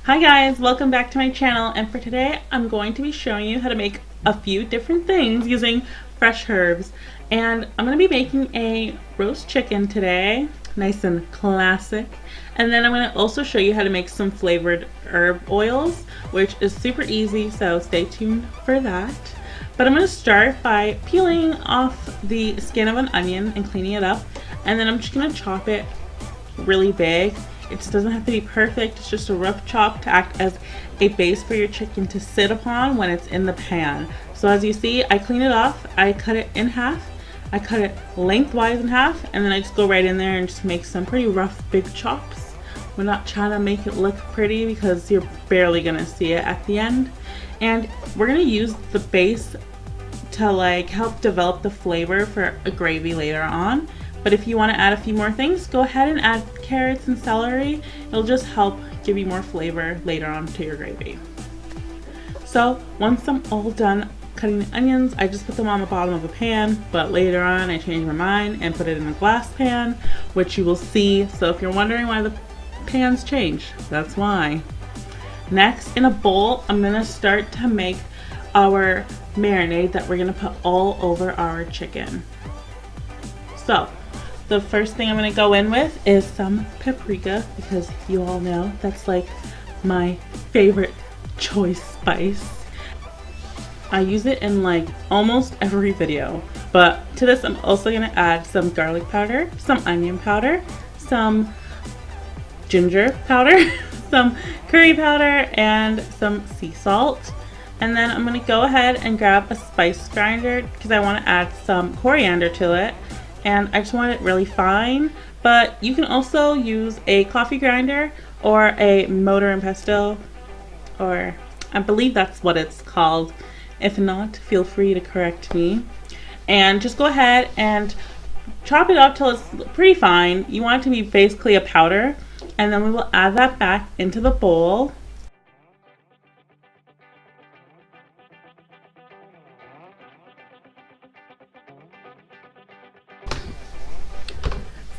Hi guys, welcome back to my channel, and for today I'm going to be showing you how to make a few different things using fresh herbs. And I'm going to be making a roast chicken today, nice and classic. And then I'm going to also show you how to make some flavored herb oils, which is super easy, so stay tuned for that. But I'm going to start by peeling off the skin of an onion and cleaning it up, and then I'm just going to chop it really big. It just doesn't have to be perfect, it's just a rough chop to act as a base for your chicken to sit upon when it's in the pan. So as you see, I clean it off, I cut it in half, I cut it lengthwise in half, and then I just go right in there and just make some pretty rough big chops. We're not trying to make it look pretty because you're barely gonna see it at the end. And we're gonna use the base to like help develop the flavor for a gravy later on. But if you want to add a few more things, go ahead and add carrots and celery. It'll just help give you more flavor later on to your gravy. So once I'm all done cutting the onions, I just put them on the bottom of a pan, but later on I changed my mind and put it in a glass pan, which you will see. So if you're wondering why the pans change, that's why. Next, in a bowl, I'm gonna start to make our marinade that we're gonna put all over our chicken. So the first thing I'm going to go in with is some paprika, because you all know that's like my favorite choice spice. I use it in like almost every video, but to this I'm also going to add some garlic powder, some onion powder, some ginger powder, some curry powder, and some sea salt. And then I'm going to go ahead and grab a spice grinder because I want to add some coriander to it. And I just want it really fine, but you can also use a coffee grinder or a mortar and pestle, or I believe that's what it's called. If not, feel free to correct me. And just go ahead and chop it up till it's pretty fine. You want it to be basically a powder, and then we will add that back into the bowl.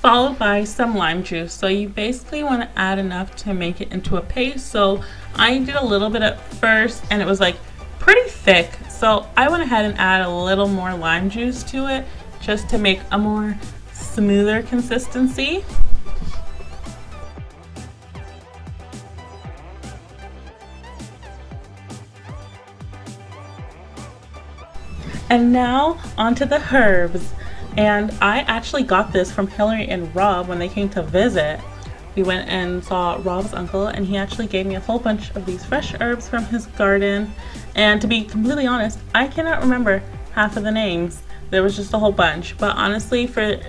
Followed by some lime juice. So you basically want to add enough to make it into a paste. So I did a little bit at first and it was like pretty thick, so I went ahead and added a little more lime juice to it just to make a more smoother consistency. And now onto the herbs. And I actually got this from Hillary and Rob when they came to visit. We went and saw Rob's uncle, and he actually gave me a whole bunch of these fresh herbs from his garden. And to be completely honest, I cannot remember half of the names. There was just a whole bunch. But honestly, for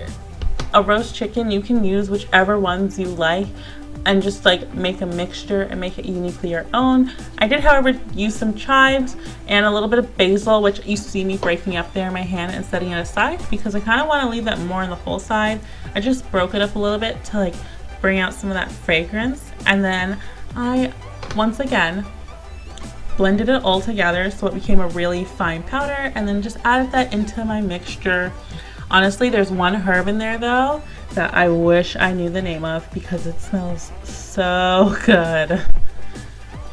a roast chicken, you can use whichever ones you like and just like make a mixture and make it uniquely your own. I did, however, use some chives and a little bit of basil, which you see me breaking up there in my hand and setting it aside because I kind of want to leave that more on the whole side. I just broke it up a little bit to like bring out some of that fragrance, and then I once again blended it all together so it became a really fine powder, and then just added that into my mixture. Honestly, there's one herb in there though that I wish I knew the name of because it smells so good.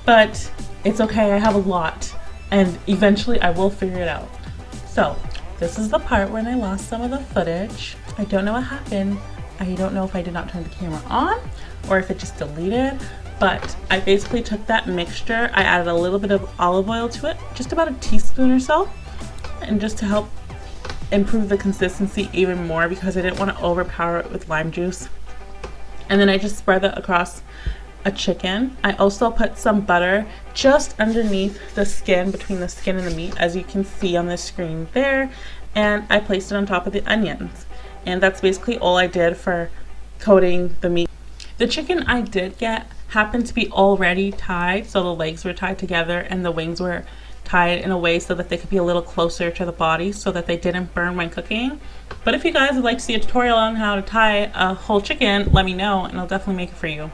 But it's okay, I have a lot, and eventually I will figure it out. So this is the part when I lost some of the footage. I don't know what happened. I don't know if I did not turn the camera on or if it just deleted, but I basically took that mixture, I added a little bit of olive oil to it, just about a teaspoon or so, and just to help improve the consistency even more because I didn't want to overpower it with lime juice. And then I just spread that across a chicken. I also put some butter just underneath the skin, between the skin and the meat, as you can see on the screen there, and I placed it on top of the onions. And that's basically all I did for coating the meat. The chicken I did get happened to be already tied, so the legs were tied together and the wings were tied in a way so that they could be a little closer to the body so that they didn't burn when cooking. But if you guys would like to see a tutorial on how to tie a whole chicken, let me know and I'll definitely make it for you.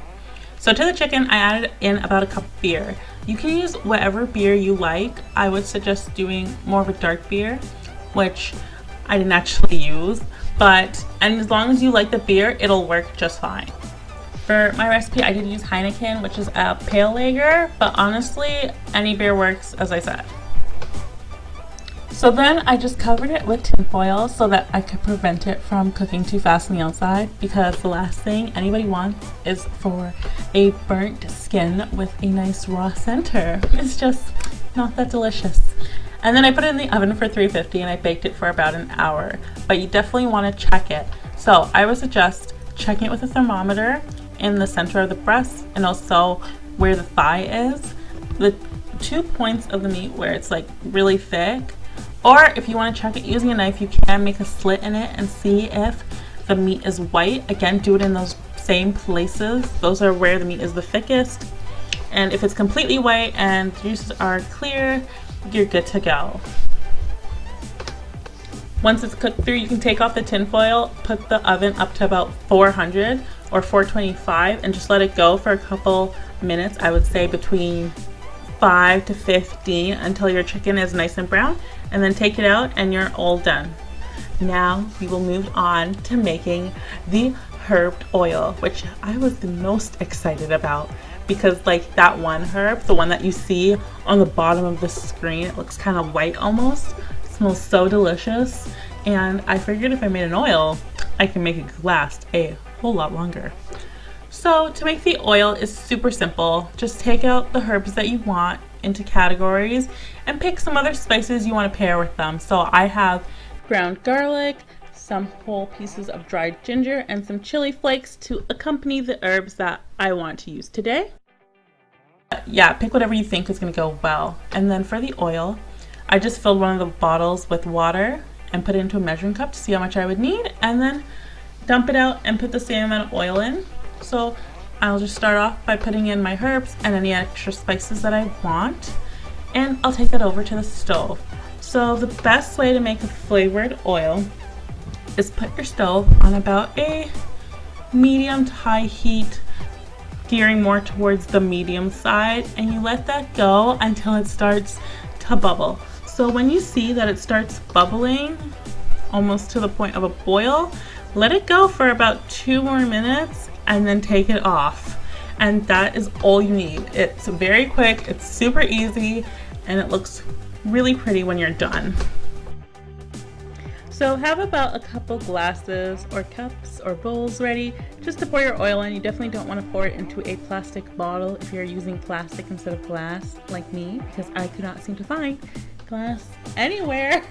So to the chicken, I added in about a cup of beer. You can use whatever beer you like. I would suggest doing more of a dark beer, which I didn't actually use, and as long as you like the beer, it'll work just fine. For my recipe, I did use Heineken, which is a pale lager, but honestly, any beer works, as I said. So then I just covered it with tin foil so that I could prevent it from cooking too fast on the outside, because the last thing anybody wants is for a burnt skin with a nice raw center. It's just not that delicious. And then I put it in the oven for 350 and I baked it for about an hour, but you definitely want to check it. So I would suggest checking it with a thermometer in the center of the breast and also where the thigh is, the 2 points of the meat where it's like really thick. Or if you want to check it using a knife, you can make a slit in it and see if the meat is white. Again, do it in those same places. Those are where the meat is the thickest. And if it's completely white and the juices are clear, you're good to go. Once it's cooked through, you can take off the tin foil, put the oven up to about 400 or 425 and just let it go for a couple minutes. I would say between 5 to 15 until your chicken is nice and brown, and then take it out and you're all done. Now we will move on to making the herbed oil, which I was the most excited about because like that one herb, the one that you see on the bottom of the screen, it looks kind of white almost. It smells so delicious, and I figured if I made an oil, I can make it last a whole lot longer. So to make the oil is super simple. Just take out the herbs that you want into categories and pick some other spices you want to pair with them. So I have ground garlic, some whole pieces of dried ginger, and some chili flakes to accompany the herbs that I want to use today. Yeah, pick whatever you think is going to go well. And then for the oil, I just filled one of the bottles with water and put it into a measuring cup to see how much I would need, and then dump it out and put the same amount of oil in. So I'll just start off by putting in my herbs and any extra spices that I want, and I'll take that over to the stove. So the best way to make a flavored oil is put your stove on about a medium to high heat, gearing more towards the medium side, and you let that go until it starts to bubble. So when you see that it starts bubbling almost to the point of a boil, let it go for about 2 more minutes and then take it off. And that is all you need. It's very quick, it's super easy, and it looks really pretty when you're done. So have about a couple glasses or cups or bowls ready just to pour your oil in. You definitely don't want to pour it into a plastic bottle if you're using plastic instead of glass like me, because I could not seem to find glass anywhere.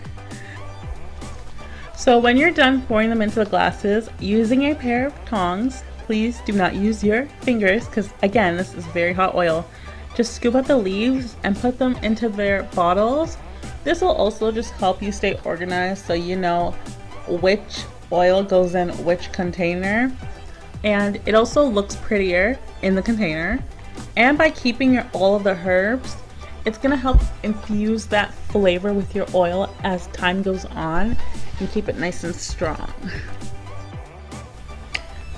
So when you're done pouring them into the glasses, using a pair of tongs, please do not use your fingers because again, this is very hot oil. Just scoop out the leaves and put them into their bottles. This will also just help you stay organized so you know which oil goes in which container, and it also looks prettier in the container. And by keeping all of the herbs, it's going to help infuse that flavor with your oil as time goes on and keep it nice and strong.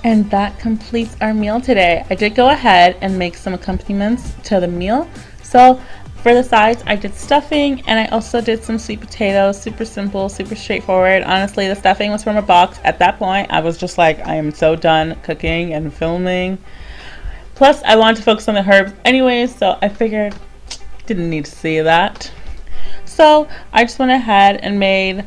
And that completes our meal today. I did go ahead and make some accompaniments to the meal. So for the sides, I did stuffing, and I also did some sweet potatoes. Super simple, super straightforward. Honestly, the stuffing was from a box. At that point, I was just like, I am so done cooking and filming. Plus, I wanted to focus on the herbs anyways, so I figured didn't need to see that. So I just went ahead and made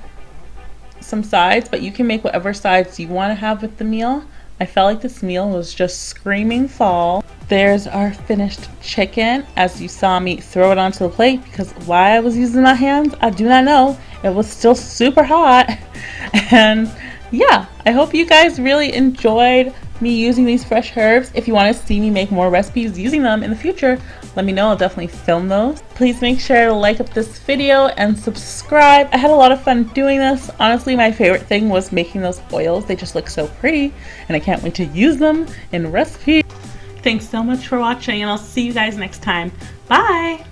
some sides, but you can make whatever sides you want to have with the meal. I felt like this meal was just screaming fall. There's our finished chicken. As you saw me throw it onto the plate, because why I was using my hands, I do not know. It was still super hot. And yeah, I hope you guys really enjoyed me using these fresh herbs. If you want to see me make more recipes using them in the future, let me know. I'll definitely film those. Please make sure to like up this video and subscribe. I had a lot of fun doing this. Honestly, my favorite thing was making those oils. They just look so pretty, and I can't wait to use them in recipes. Thanks so much for watching, and I'll see you guys next time. Bye!